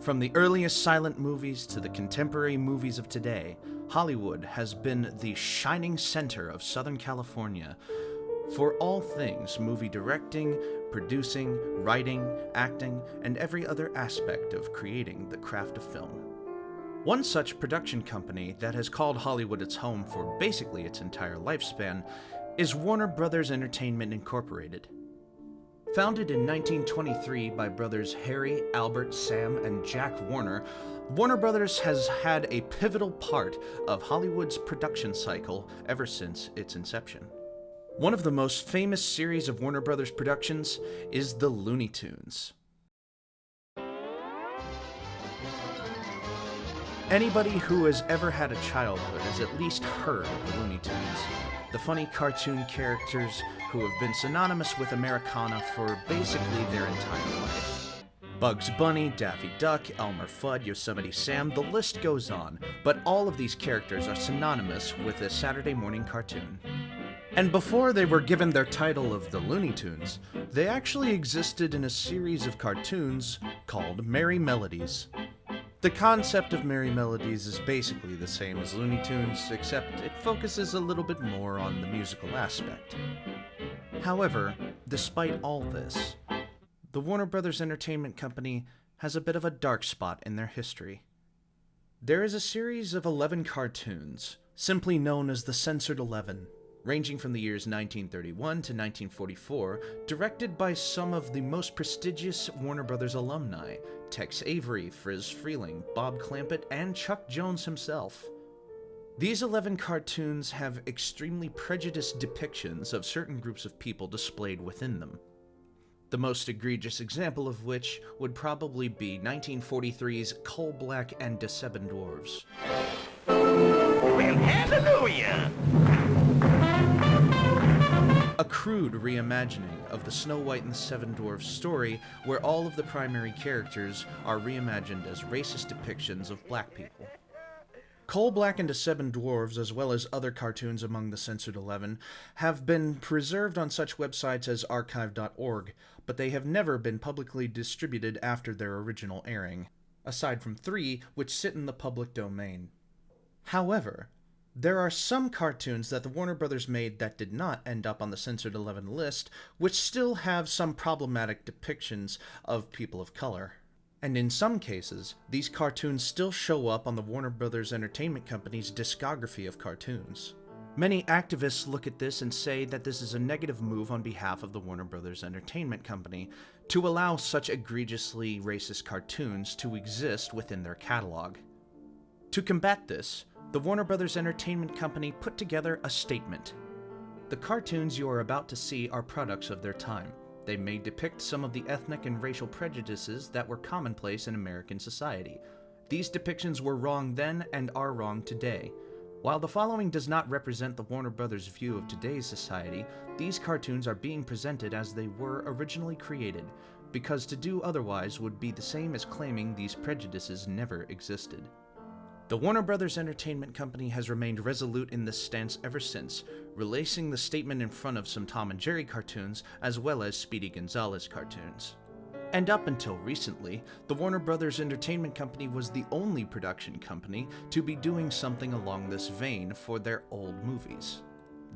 From the earliest silent movies to the contemporary movies of today, Hollywood has been the shining center of Southern California for all things movie directing, producing, writing, acting, and every other aspect of creating the craft of film. One such production company that has called Hollywood its home for basically its entire lifespan is Warner Brothers Entertainment Incorporated. Founded in 1923 by brothers Harry, Albert, Sam, and Jack Warner, Warner Brothers has had a pivotal part of Hollywood's production cycle ever since its inception. One of the most famous series of Warner Brothers productions is the Looney Tunes. Anybody who has ever had a childhood has at least heard of the Looney Tunes, the funny cartoon characters who have been synonymous with Americana for basically their entire life. Bugs Bunny, Daffy Duck, Elmer Fudd, Yosemite Sam, the list goes on, but all of these characters are synonymous with a Saturday morning cartoon. And before they were given their title of the Looney Tunes, they actually existed in a series of cartoons called Merry Melodies. The concept of Merry Melodies is basically the same as Looney Tunes, except it focuses a little bit more on the musical aspect. However, despite all this, the Warner Brothers Entertainment Company has a bit of a dark spot in their history. There is a series of 11 cartoons, simply known as the Censored 11, ranging from the years 1931 to 1944, directed by some of the most prestigious Warner Brothers alumni, Tex Avery, Friz Freleng, Bob Clampett, and Chuck Jones himself. These 11 cartoons have extremely prejudiced depictions of certain groups of people displayed within them. The most egregious example of which would probably be 1943's Coal Black and the Seven Dwarfs. Well, hallelujah! A crude reimagining of the Snow White and the Seven Dwarfs story where all of the primary characters are reimagined as racist depictions of black people. Coal Black and the Seven Dwarfs, as well as other cartoons among the Censored 11, have been preserved on such websites as archive.org, but they have never been publicly distributed after their original airing, aside from 3 which sit in the public domain. However, there are some cartoons that the Warner Brothers made that did not end up on the Censored 11 list, which still have some problematic depictions of people of color. And in some cases, these cartoons still show up on the Warner Brothers Entertainment Company's discography of cartoons. Many activists look at this and say that this is a negative move on behalf of the Warner Brothers Entertainment Company to allow such egregiously racist cartoons to exist within their catalog. To combat this, the Warner Brothers Entertainment Company put together a statement. The cartoons you are about to see are products of their time. They may depict some of the ethnic and racial prejudices that were commonplace in American society. These depictions were wrong then and are wrong today. While the following does not represent the Warner Brothers' view of today's society, these cartoons are being presented as they were originally created, because to do otherwise would be the same as claiming these prejudices never existed. The Warner Brothers Entertainment Company has remained resolute in this stance ever since, releasing the statement in front of some Tom and Jerry cartoons as well as Speedy Gonzales cartoons. And up until recently, the Warner Brothers Entertainment Company was the only production company to be doing something along this vein for their old movies.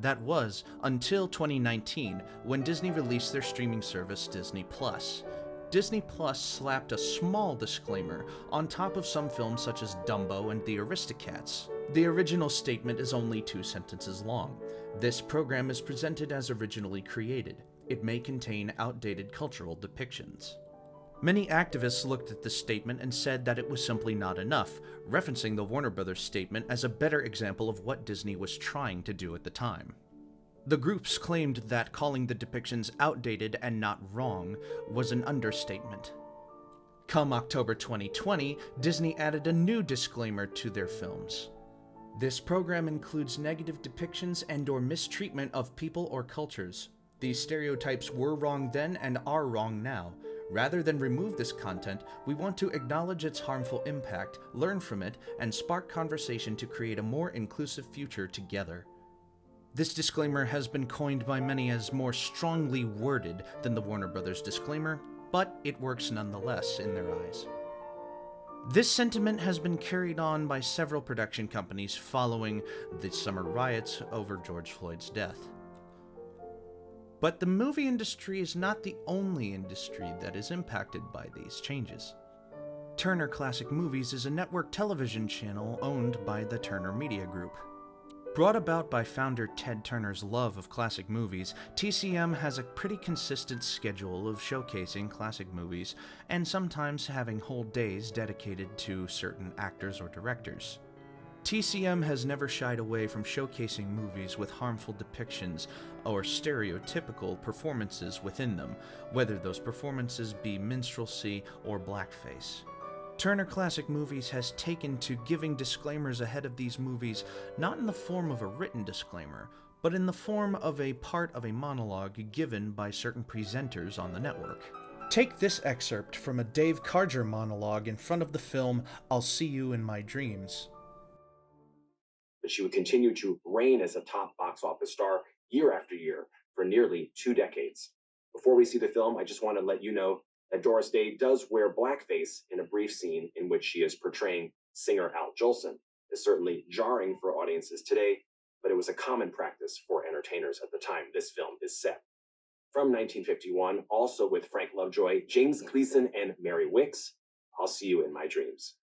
That was until 2019, when Disney released their streaming service Disney+. Disney Plus slapped a small disclaimer on top of some films such as Dumbo and The Aristocats. The original statement is only 2 sentences long. This program is presented as originally created. It may contain outdated cultural depictions. Many activists looked at this statement and said that it was simply not enough, referencing the Warner Brothers statement as a better example of what Disney was trying to do at the time. The groups claimed that calling the depictions outdated and not wrong was an understatement. Come October 2020, Disney added a new disclaimer to their films. This program includes negative depictions and/or mistreatment of people or cultures. These stereotypes were wrong then and are wrong now. Rather than remove this content, we want to acknowledge its harmful impact, learn from it, and spark conversation to create a more inclusive future together. This disclaimer has been coined by many as more strongly worded than the Warner Brothers disclaimer, but it works nonetheless in their eyes. This sentiment has been carried on by several production companies following the summer riots over George Floyd's death. But the movie industry is not the only industry that is impacted by these changes. Turner Classic Movies is a network television channel owned by the Turner Media Group. Brought about by founder Ted Turner's love of classic movies, TCM has a pretty consistent schedule of showcasing classic movies and sometimes having whole days dedicated to certain actors or directors. TCM has never shied away from showcasing movies with harmful depictions or stereotypical performances within them, whether those performances be minstrelsy or blackface. Turner Classic Movies has taken to giving disclaimers ahead of these movies not in the form of a written disclaimer, but in the form of a part of a monologue given by certain presenters on the network. Take this excerpt from a Dave Karger monologue in front of the film I'll See You in My Dreams. But she would continue to reign as a top box office star year after year for nearly 2 decades. Before we see the film, I just want to let you know that Doris Day does wear blackface in a brief scene in which she is portraying singer Al Jolson. It's certainly jarring for audiences today, but it was a common practice for entertainers at the time this film is set. From 1951, also with Frank Lovejoy, James Gleason, and Mary Wicks, I'll See You in My Dreams.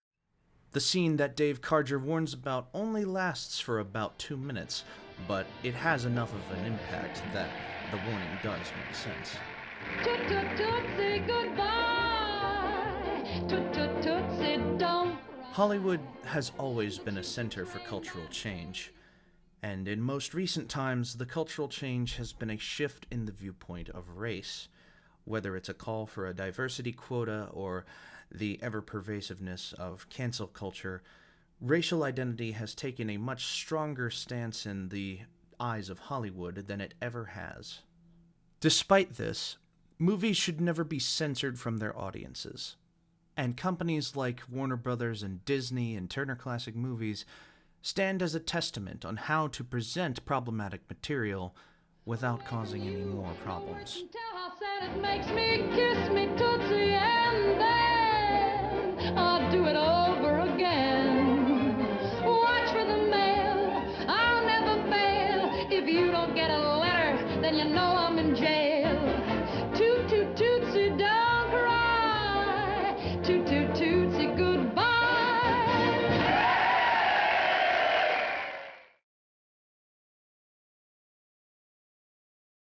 The scene that Dave Karger warns about only lasts for about 2 minutes, but it has enough of an impact that the warning does make sense. Toot toot toot, say goodbye. Toot toot toot, say don't. Hollywood has always been a center for cultural change, and in most recent times, the cultural change has been a shift in the viewpoint of race, whether it's a call for a diversity quota or the ever-pervasiveness of cancel culture. Racial identity has taken a much stronger stance in the eyes of Hollywood than it ever has. Despite this, movies should never be censored from their audiences, and companies like Warner Brothers and Disney and Turner Classic Movies stand as a testament on how to present problematic material without causing any more problems. Tell how sad it makes me, kiss me, tootsie, and then I'll do it all.